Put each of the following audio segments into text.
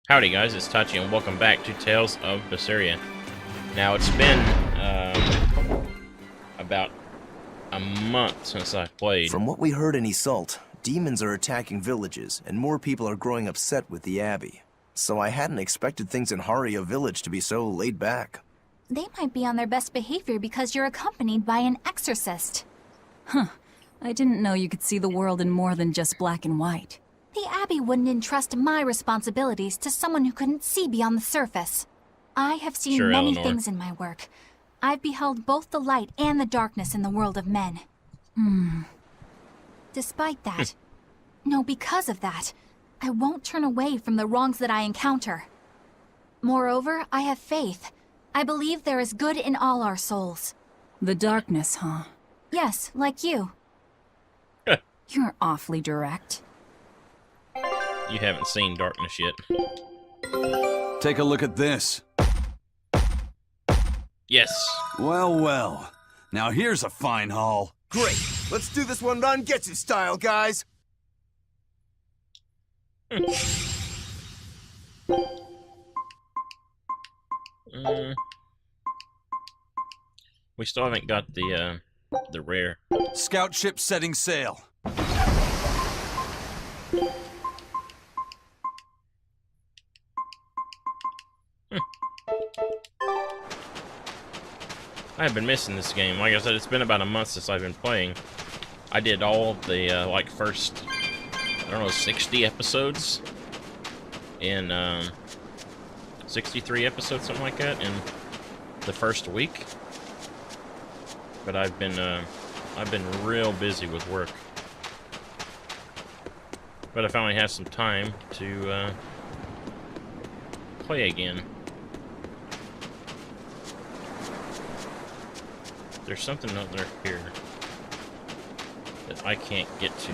Howdy guys, it's Tachi and welcome back to Tales of Berseria. Now it's been about a month since I played. From what we heard in Iseult, demons are attacking villages and more people are growing upset with the Abbey. So I hadn't expected things in Haria village to be so laid back. They might be on their best behavior because you're accompanied by an exorcist. Huh. I didn't know you could see the world in more than just black and white. The Abbey wouldn't entrust my responsibilities to someone who couldn't see beyond the surface. I have seen many things in my work. I've beheld both the light and the darkness in the world of men. Despite that, no, because of that, I won't turn away from the wrongs that I encounter. Moreover, I have faith. I believe there is good in all our souls. The darkness, huh? Yes, like you. You're awfully direct. You haven't seen darkness yet. Take a look at this. Yes. Well, well. Now here's a fine haul. Great! Let's do this one Rangetsu style, guys! We still haven't got the rare. Scout ship setting sail. I've been missing this game. Like I said, it's been about a month since I've been playing. I did all of the, like, first, I don't know, 60 episodes in, 63 episodes, something like that, in the first week. But I've been real busy with work. But I finally have some time to, play again. There's something under here that I can't get to.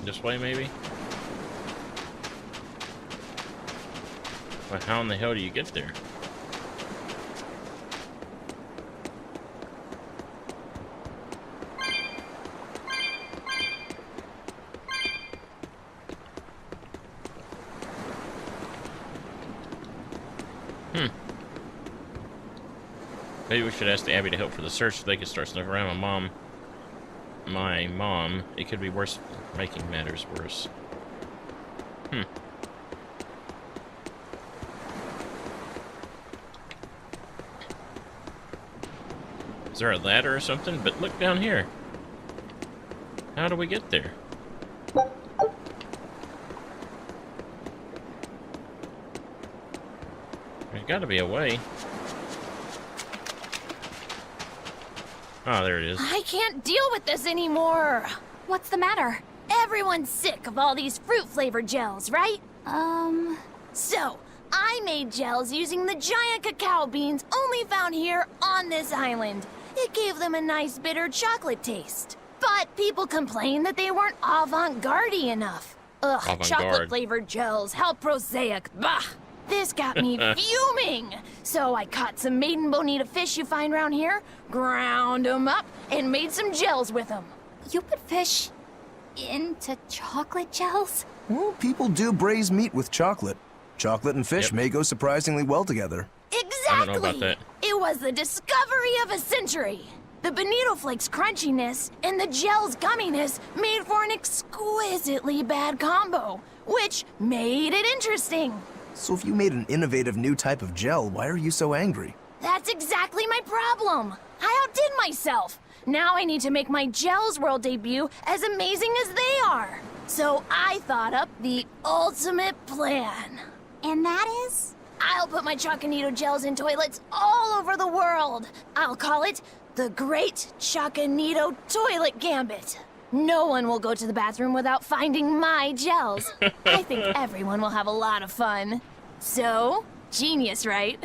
This way, maybe? Well, how in the hell do you get there? Maybe we should ask the Abbey to help for the search so they could start sniffing around my mom. It could be worse, making matters worse. Is there a ladder or something? But look down here. How do we get there? There's got to be a way. Oh, there it is. I can't deal with this anymore. What's the matter? Everyone's sick of all these fruit-flavored gels, right? So, I made gels using the giant cacao beans only found here on this island. It gave them a nice bitter chocolate taste. But people complained that they weren't avant-garde enough. Ugh, chocolate-flavored gels, how prosaic, bah! This got me fuming! So I caught some maiden bonita fish you find around here, ground them up, and made some gels with them. You put fish into chocolate gels? Well, people do braise meat with chocolate. Chocolate and fish may go surprisingly well together. Exactly! I don't know about that. It was the discovery of a century. The bonito flakes crunchiness and the gel's gumminess made for an exquisitely bad combo, which made it interesting. So if you made an innovative new type of gel, why are you so angry? That's exactly my problem. I outdid myself. Now I need to make my Gels World debut as amazing as they are. So I thought up the ultimate plan. And that is? I'll put my Choconito gels in toilets all over the world. I'll call it the Great Choconito Toilet Gambit. No one will go to the bathroom without finding my gels. I think everyone will have a lot of fun. So, genius, right?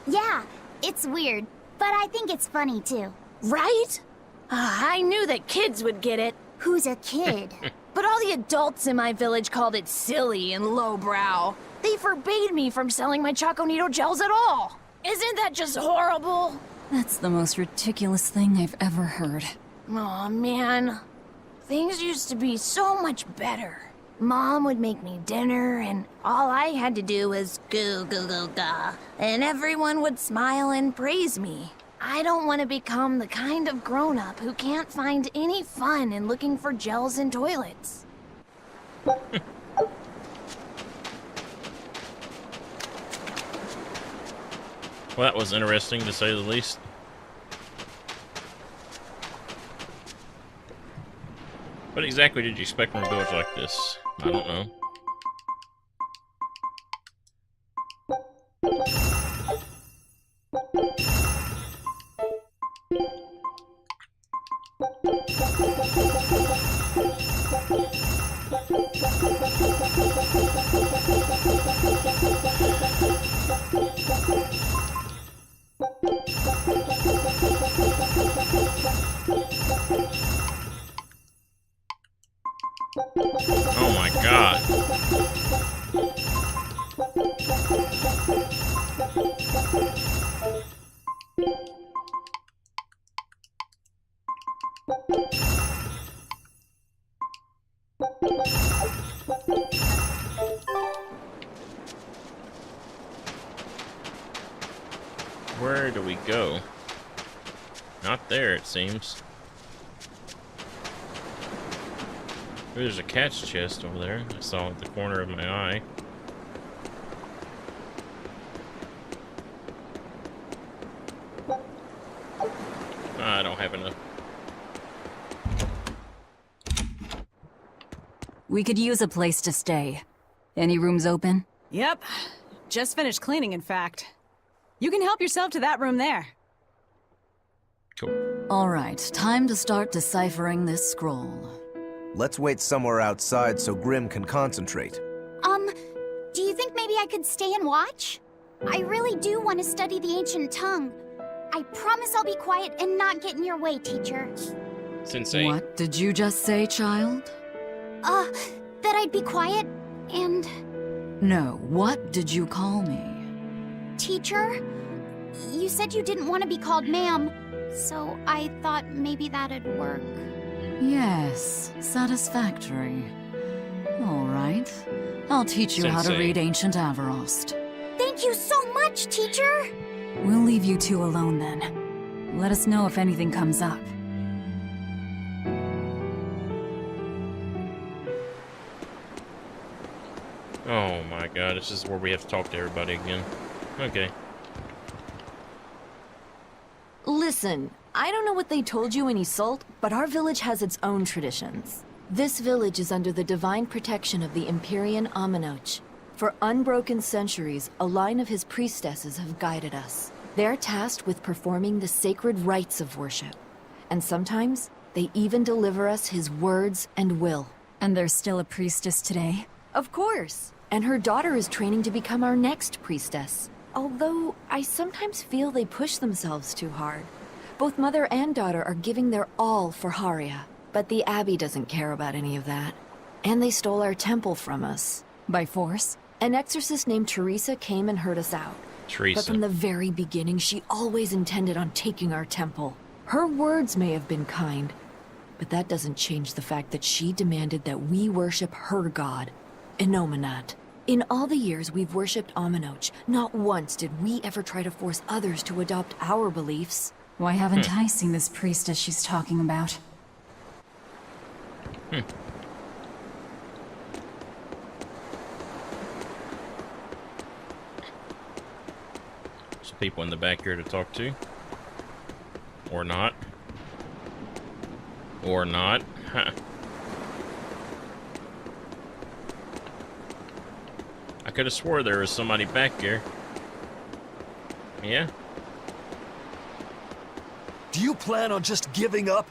Yeah, it's weird, but I think it's funny too. Right? I knew that kids would get it. Who's a kid? But all the adults in my village called it silly and lowbrow. They forbade me from selling my Choconito gels at all. Isn't that just horrible? That's the most ridiculous thing I've ever heard. Aw, man. Things used to be so much better. Mom would make me dinner, and all I had to do was goo goo goo ga, and everyone would smile and praise me. I don't want to become the kind of grown-up who can't find any fun in looking for gels in toilets. Well, that was interesting, to say the least. What exactly did you expect from a village like this? I don't know. Oh my god. Where do we go? Not there, it seems. There's a cat's chest over there. I saw at the corner of my eye. I don't have enough. We could use a place to stay. Any rooms open? Yep. Just finished cleaning, in fact. You can help yourself to that room there. Cool. All right, time to start deciphering this scroll. Let's wait somewhere outside so Grim can concentrate. Do you think maybe I could stay and watch? I really do want to study the ancient tongue. I promise I'll be quiet and not get in your way, teacher. Sensei. What did you just say, child? That I'd be quiet and... No, what did you call me? Teacher? You said you didn't want to be called ma'am, so I thought maybe that'd work. Yes, satisfactory. All right. I'll teach you how to read ancient Avarost. Thank you so much, teacher! We'll leave you two alone then. Let us know if anything comes up. Oh my god, this is where we have to talk to everybody again. Okay. Listen, I don't know what they told you in Isolde, but our village has its own traditions. This village is under the divine protection of the Empyrean Amenoch. For unbroken centuries, a line of his priestesses have guided us. They're tasked with performing the sacred rites of worship. And sometimes, they even deliver us his words and will. And there's still a priestess today? Of course. And her daughter is training to become our next priestess. Although, I sometimes feel they push themselves too hard. Both mother and daughter are giving their all for Haria. But the Abbey doesn't care about any of that. And they stole our temple from us. By force? An exorcist named Teresa came and heard us out. Teresa. But from the very beginning, she always intended on taking our temple. Her words may have been kind, but that doesn't change the fact that she demanded that we worship her god, Enominat. In all the years we've worshipped Amenoch, not once did we ever try to force others to adopt our beliefs. Why haven't I seen this priestess she's talking about? Some people in the back here to talk to. Or not. Or not. Huh. I could have swore there was somebody back here. Yeah? Do you plan on just giving up?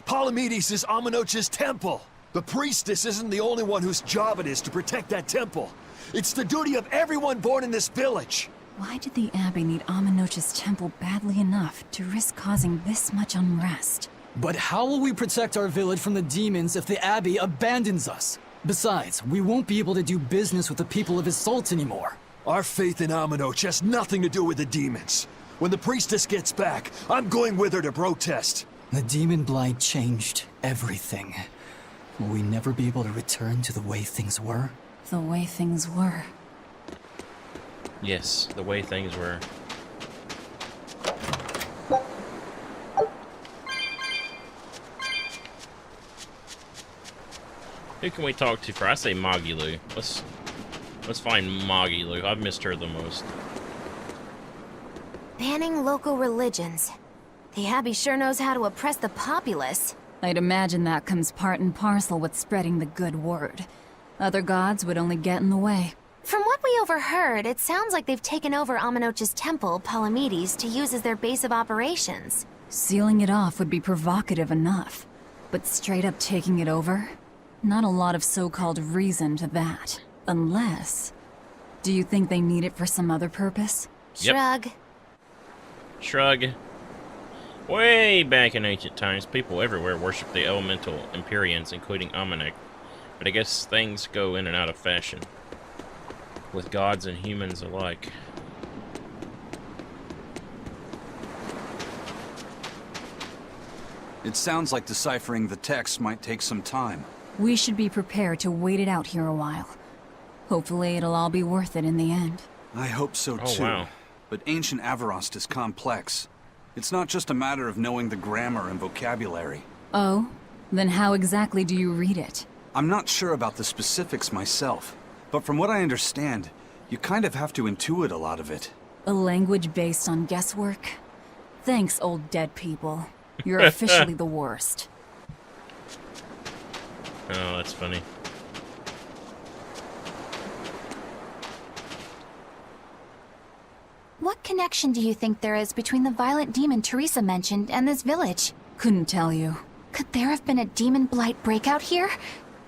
Palamedes is Amenoch's temple. The priestess isn't the only one whose job it is to protect that temple. It's the duty of everyone born in this village. Why did the Abbey need Amenoch's temple badly enough to risk causing this much unrest? But how will we protect our village from the demons if the Abbey abandons us? Besides, we won't be able to do business with the people of Isolde anymore. Our faith in Amenoch has nothing to do with the demons. When the priestess gets back, I'm going with her to protest. The demon blight changed everything. Will we never be able to return to the way things were? The way things were. Yes, the way things were. Who can we talk to for? I say Magilu. Let's find Magilu. I've missed her the most. Banning local religions. The Abbey sure knows how to oppress the populace. I'd imagine that comes part and parcel with spreading the good word. Other gods would only get in the way. From what we overheard, it sounds like they've taken over Amenoch's temple, Palamedes, to use as their base of operations. Sealing it off would be provocative enough. But straight up taking it over? Not a lot of so-called reason to that. Unless... Do you think they need it for some other purpose? Yep. Shrug. Shrug. Way back in ancient times, people everywhere worshipped the elemental Empyreans, including Amunich. But I guess things go in and out of fashion, with gods and humans alike. It sounds like deciphering the text might take some time. We should be prepared to wait it out here a while. Hopefully it'll all be worth it in the end. I hope so too. Oh, wow. But ancient Avarost is complex. It's not just a matter of knowing the grammar and vocabulary. Oh? Then how exactly do you read it? I'm not sure about the specifics myself, but from what I understand, you kind of have to intuit a lot of it. A language based on guesswork? Thanks, old dead people. You're officially the worst. Oh, that's funny. What connection do you think there is between the violent demon Teresa mentioned and this village? Couldn't tell you. Could there have been a demon blight breakout here?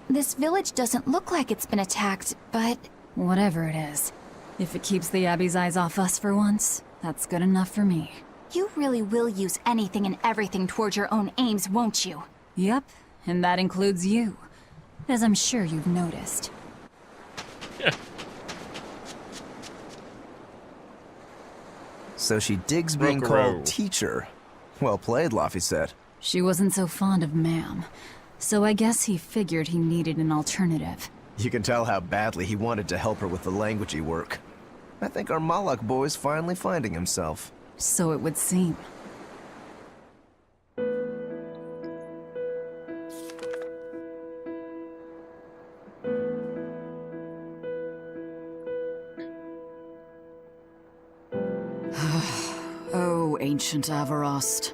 This village doesn't look like it's been attacked, but... Whatever it is. If it keeps the Abbey's eyes off us for once, that's good enough for me. You really will use anything and everything towards your own aims, won't you? Yep, and that includes you. As I'm sure you've noticed. So she digs being called teacher. Well played, Laphicet. She wasn't so fond of ma'am, so I guess he figured he needed an alternative. You can tell how badly he wanted to help her with the languagey work. I think our Malak boy's finally finding himself. So it would seem. Oh, ancient Avarost.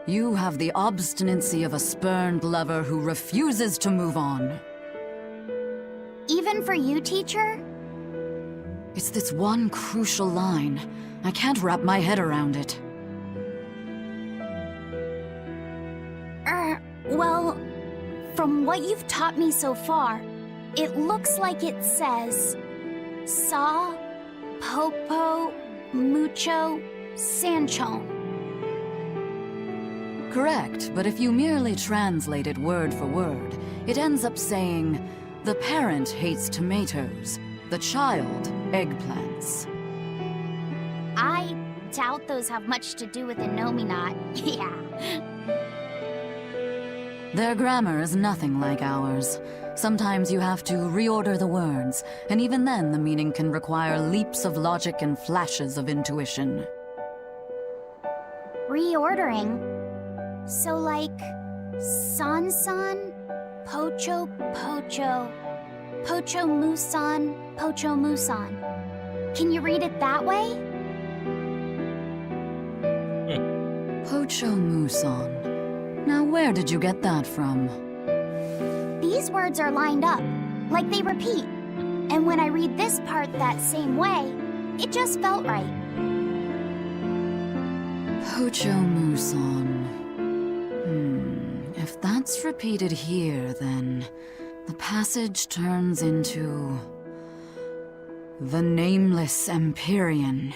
You have the obstinacy of a spurned lover who refuses to move on. Even for you, teacher? It's this one crucial line. I can't wrap my head around it. Well, from what you've taught me so far, it looks like it says... Sa, Popo, Mucho, Sanchon. Correct, but if you merely translate it word for word, it ends up saying, the parent hates tomatoes, the child eggplants. I doubt those have much to do with the Nominat. Yeah. Their grammar is nothing like ours. Sometimes you have to reorder the words, and even then the meaning can require leaps of logic and flashes of intuition. Reordering? So like... San-san, Pocho Pocho, Pocho Musan, Pocho Musan. Can you read it that way? Pocho Musan. Now where did you get that from? These words are lined up, like they repeat. And when I read this part that same way, it just felt right. Pocho Musan. If that's repeated here, then the passage turns into... the Nameless Empyrean.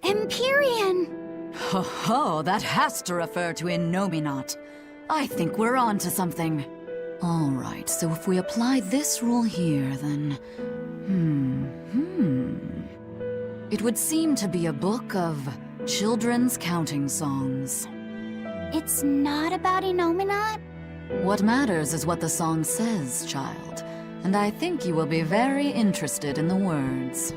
Empyrean! Ho ho, that has to refer to Innominat. I think we're on to something. Alright, so if we apply this rule here, then... It would seem to be a book of Children's counting songs. It's not about Inominat? What matters is what the song says, child. And I think you will be very interested in the words.